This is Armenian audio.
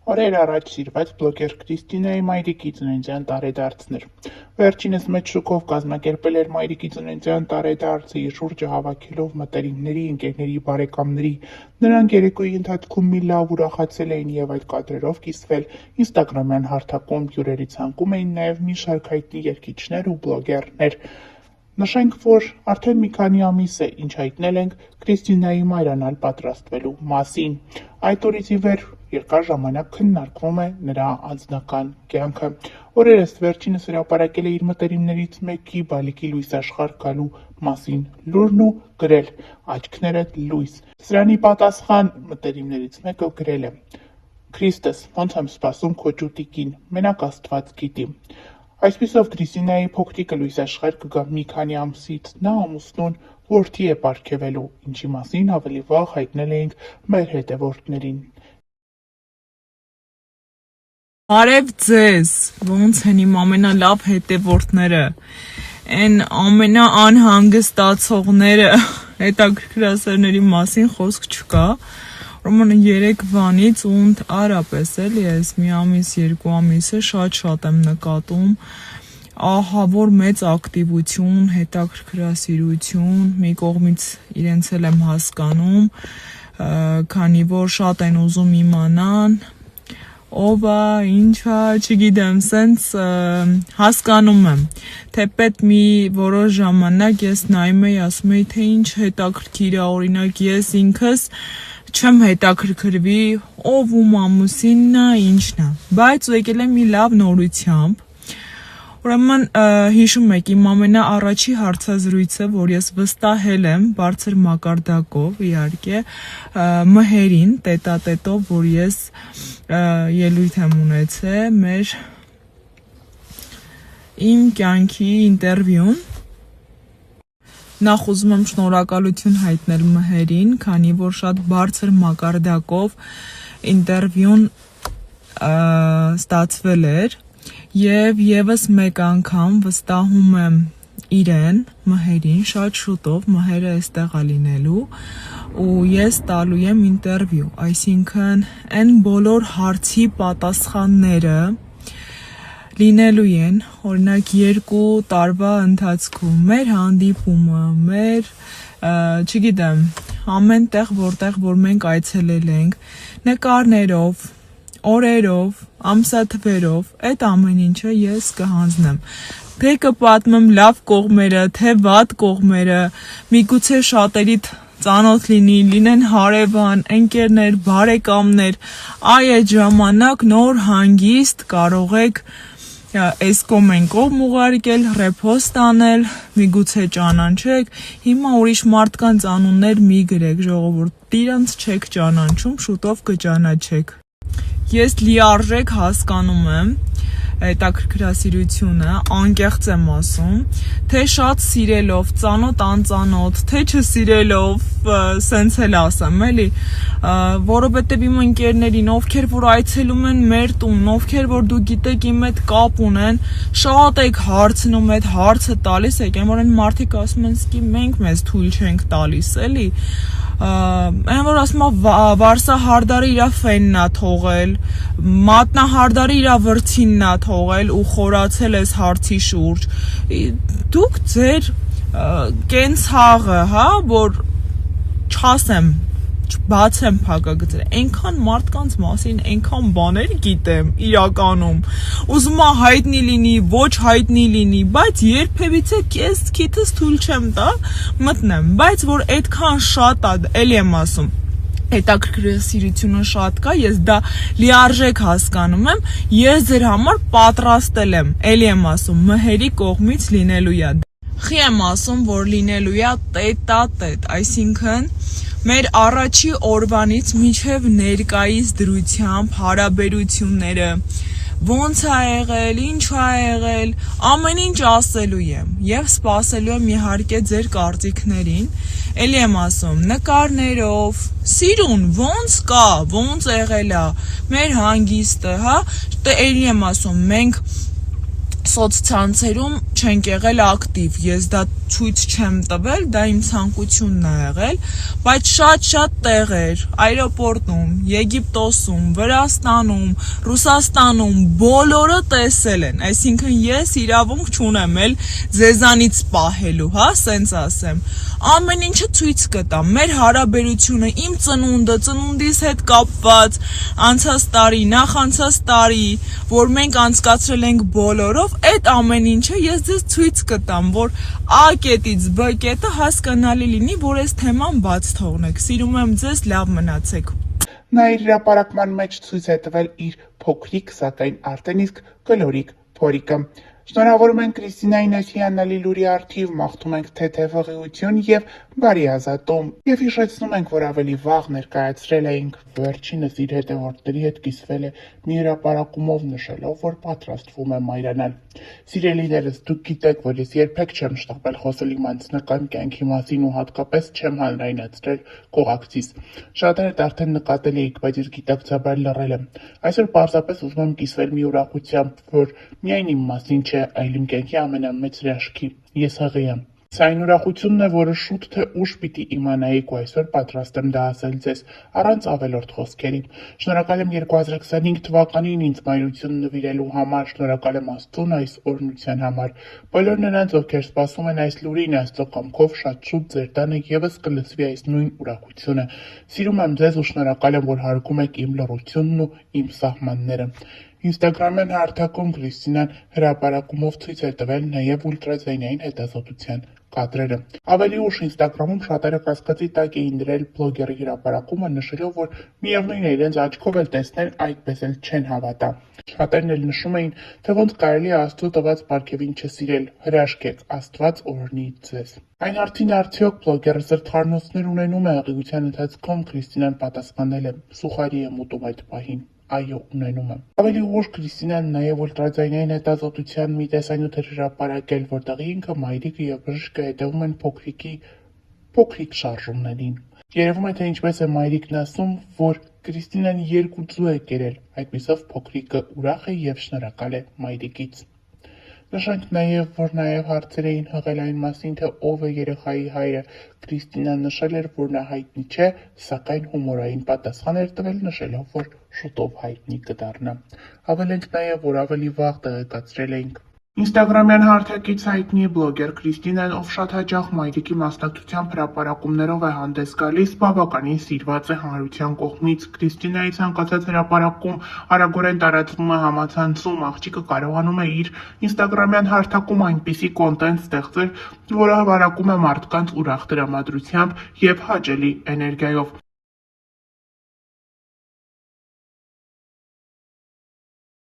Օրեր առաջ սիրված բլոգեր Կրիստինայի մայրիկի ծննդյան տարեդարձն էր։ Վերջինս մեծ շուկով կազմակերպել էր մայրիկի ծննդյան տարեդարձը, իր շուրջը հավաքելով մտերիմների, ընկերների, բարեկամների։ Նրանք երեկոյի ընթացքում մի լավ ուրախացել էին եւ այդ կադրերով կիսվել ինստագրամյան հարթակում, հյուրերի ցանկում էին նաեւ մի շարք հայտնի երգիչներ ու բլոգերներ։ Նշենք, որ արդեն մի քանի ամիս է, ինչ հայտնել ենք Կրիստինայի մայրանալ պատրաստվելու մասին։ Այդ օրից ի վեր երկար ժամանակ քննարկվում է նրա անձնական կյանքը։ Օրերս վերջինս հրապարակել է իր մտերիմներից մեկի բալիկի լույսաշխարհ գալու մասին լուրն ու գրել «Աչքներդ լույս»։ Սրանի պատասխան մտերիմներից մեկը գրել է. «Քրիստոս, ոնց եմ սպասում քո ճուտիկին, մենակ Աստված գիտի»։ Այսպիսով Կրիստինայի փոքրիկը լույսաշխարհ կգա մի քանի ամսից, նա ամուսնուն որդի է պարգևելու, ինչի մասին ավելի վաղ հայտնել էինք մեր հետևորդներին։ Բարև ձեզ, ոնց են իմ ամենալավ հետևորդները, այն ամենաանհանգստացողները, հետաքրքրասերների մասին խոսք չկա, ուրեմն երեկվանից ու ընդհանրապես էլի ես մի ամիս, երկու ամիսը շատ եմ նկատում, ահա որ մեծ ակտիվություն, հետաքրքրասիրություն, մի կողմից իրենց էլ եմ հասկանում, քանի որ շատ են ուզում իմանան, ով է, ինչ է, չգիտեմ, սենց հասկանում եմ, թեպետ մի որոշ ժամանակ ես նայում էի, ասում էի, թե ինչ հետաքրքիր է, օրինակ ես ինքս չեմ հետաքրքրվի, ով ում ամուսինն է, ինչն է, բայց ու եկել եմ մի լավ նորությամբ, ուրեմն հիշում եք իմ ամենաառաջի հարցազրույցը, որ ես վստահել եմ բարձր մակարդակով, իհարկե, մհերին, տետատետով, որ ես ելույթ եմ ունեցել իմ կյանքի ինտերվյուն, նախ ուզում եմ շնորհակալություն հայտնել մհերին, քանի որ շատ բարձր մակարդակով ինտերվյուն ստացվել էր եւ եւս մեկ անգամ վստահում եմ իրեն, մհերին, շատ շուտով մհերը էստեղ է լինելու ու ես տալու եմ ինտերվյու, այսինքն այն բոլոր հարցի պատասխանները լինելու են, օրինակ 2 տարվա ընթացքում, մեր հանդիպումը, մեր, չգիտեմ, ամեն տեղ, որտեղ որ մենք այցելել ենք, նկարներով, օրերով, ամսաթվերով, այդ ամեն ինչը ես կհանձնեմ, թե կպատմեմ լավ կողմերը, թե վատ կողմերը, միգուցե շատերիդ ծանոթ լինեն հարևան, ընկերներ, բարեկամներ, այդ ժամանակ նոր հանգիստ կարող եք այս կոմեն կողմ ուղարկել, ռեփոստ անել, միգուցե ճանաչեք, հիմա ուրիշ մարդկանց անուններ մի գրեք, ժողովուրդ, իրանց չեք ճանաչում, շուտով կճանաչեք։ Ես լիարժեք հասկանում եմ հետաքրքրասիրությունը, անկեղծ եմ ասում, թե շատ սիրելով, ծանոթ անծանոթ, թե չսիրելով, սենց էլ ասեմ, էլի, որովհետև իմ ընկերներին, ովքեր որ այցելում են մեր տուն, ովքեր որ դու գիտեք իմ հետ կապ ունեն, շատ եք հարցնում, այդ հարցը տալիս եք, այն որ այն մարդիկ ասում են, սկի մենք մեզ թույլ չենք տալիս, էլի, այն որ ասում է Վարսահարդարը իրա ֆենն է թողել, Մատնահարդարը իրա վրձինն է թողել ու խորացել ես հարցի շուրջ, դուք ձեր կենցաղը, հա, որ չասեմ, բացեմ փակագծերը, այնքան մարդկանց մասին, այնքան բաներ գիտեմ իրականում, ուզում եմ հայտնի լինի, ոչ հայտնի լինի, բայց երբևիցե քեզ քիթս թույլ չեմ տա, մտնեմ, բայց որ այդքան շատ է, էլի եմ ասում, հետաքրքրասիրությունը շատ կա, ես դա լիարժեք հասկանում եմ, ես ձեր համար պատրաստել եմ, էլի եմ ասում, մհերի կողմից լինելու է, խի եմ ասում, որ լինելու է տետատետ, այսինքն մեր առաջի օրվանից մինչև ներկայիս դրությամբ հարաբերությունները, ոնց է եղել, ինչ է եղել, ամեն ինչ ասելու եմ եւ սպասելու եմ իհարկե ձեր կարծիքներին, էլի եմ ասում, նկարներով, սիրուն, ոնց կա, ոնց եղել է, մեր հանգիստը, հա, էլի եմ ասում, մենք սոցցանցերում չենք եղել ակտիվ, ես դա ցույց չեմ տվել, դա իմ ցանկությունն է եղել, բայց շատ տեղեր, այրոպորտում, Եգիպտոսում, Վրաստանում, Ռուսաստանում բոլորը տեսել են, այսինքն ես իրավունք չունեմ էլ ձեզանից պահելու, հա, սենց ասեմ։ Ամեն ինչը ցույց կտամ, մեր հարաբերությունը, իմ ծնունդը, ծնունդիս հետ կապված, անցած տարի, նախանցած տարի, որ մենք անցկացրել ենք բոլորով, այդ ամեն ինչը ես ձեզ ցույց կտամ, որ A կետից B կետը հասկանալի լինի, որ այս թեման բաց թողնեք։ Սիրում եմ ձեզ, լավ մնացեք։ Նա իր հրապարակման մեջ ցույց է տվել իր փոքրիկ, սակայն արդեն իսկ կլորիկ փորիկը։ Շնորհավորում ենք Կրիստինային այս հիանալի լուրի առթիվ, մաղթում ենք թեթևղիություն եւ բարի ազատում եւ հիշեցնում ենք, որ ավելի վաղ ներկայացրել էինք վերջինս իր հետևորդների հետ կիսվել է մի հրապարակումով նշելով, որ պատրաստվում է մայրանալ։ Սիրելիներս, դուք գիտեք, որ ես երբեք չեմ շտապել խոսել իմ անձնական կյանքի մասին ու հատկապես չեմ հանրայնացրել կողակցիս։ Շատերդ արդեն նկատել էիք, բայց ես գիտակցաբար լռել եմ։ Այսօր պարզապես ուզում եմ կիսվել մի ուրախությամբ, որ միայն իմ մասին չէ, այլ իմ կյանքի ամենամեծ հրաշքի։ Ես հղի եմ։ Սա այն ուրախությունն է, որը շուտ թե ուշ պիտի իմանայիք ու այսօր պատրաստ եմ դա ասել ձեզ, առանց ավելորդ խոսքերի։ Շնորհակալ եմ 2025 թվականին ինձ մայրություն նվիրելու համար, շնորհակալ եմ Աստծուն այս օրհնության համար։ Բոլոր նրանց, ովքեր սպասում են այս լուրին, Աստծո կամքով շատ շուտ ձեր տանը ևս կլսվի այս նույն ուրախությունը։ Սիրում եմ ձեզ ու շնորհակալ եմ, որ հարգում եք իմ լռությունն ու իմ սահմանները։ Ինստագրամյան հարթակում Կրիստինան հրապարակումով ցույց է տվել նաև ուլտրաձայնային հետազոտության կադրերը։ Ավելի ուշ Ինստագրամում շատերը կասկածի տակ էին դրել բլոգերի հրապարակումը, նշելով, որ միևնույն է իրենց աչքով էլ տեսնել, այդպես էլ չեն հավատա։ Շատերն էլ նշում էին, թե ոնց կարելի է Աստծո տված պարգևին չսիրել, հրաշք եք, Աստված օրհնի ձեզ։ Այն արդին արդյոք բլոգերը սրտխառնոցներ ունենում է աղիության ընթացքում, Կրիստինան պատասխանել է. սուխարի եմ ուտում այդ պահին։ Այո, ունենում եմ։ Ավելի ուշ Կրիստինան նաև ուլտրաձայնային հետազոտության մի տեսանյութ էր հրապարակել, որտեղ ինքը, մայրիկը եւ բժիշկը հետևում են փոքրիկ շարժումներին։ Երևում է, թե ինչպես է մայրիկն ասում, որ Կրիստինան 2 ձու է կերել, այդպիսով փոքրիկը ուրախ է եւ շնորհակալ է մայրիկից։ Նշենք նաև, որ նաև հարցեր էին հղել այն մասին, թե ով է երեխայի հայրը։ Կրիստինան նշել էր, որ նա հայտնի չէ, սակայն հումորային պատասխան էր տվել, նշելով, որ շուտով հայտնի կդառնա։ Հավելենք նաև, որ ավելի վաղ տեղեկացրել էինք Ինստագրամյան հարթակից հայտնի բլոգեր Կրիստինան, ով շատ հաճախ մայրիկի մասնակցությամբ հրապարակումներով է հանդես գալիս, բավականին սիրված է հանրության կողմից։ Կրիստինայի ցանկացած հրապարակում արագորեն տարածվում է համացանցում, աղջիկը կարողանում է իր ինստագրամյան հարթակում այնպիսի կոնտենտ ստեղծել, որը հավարակում է մարդկանց ուրախ տրամադրությամբ եւ հաճելի էներգիայով։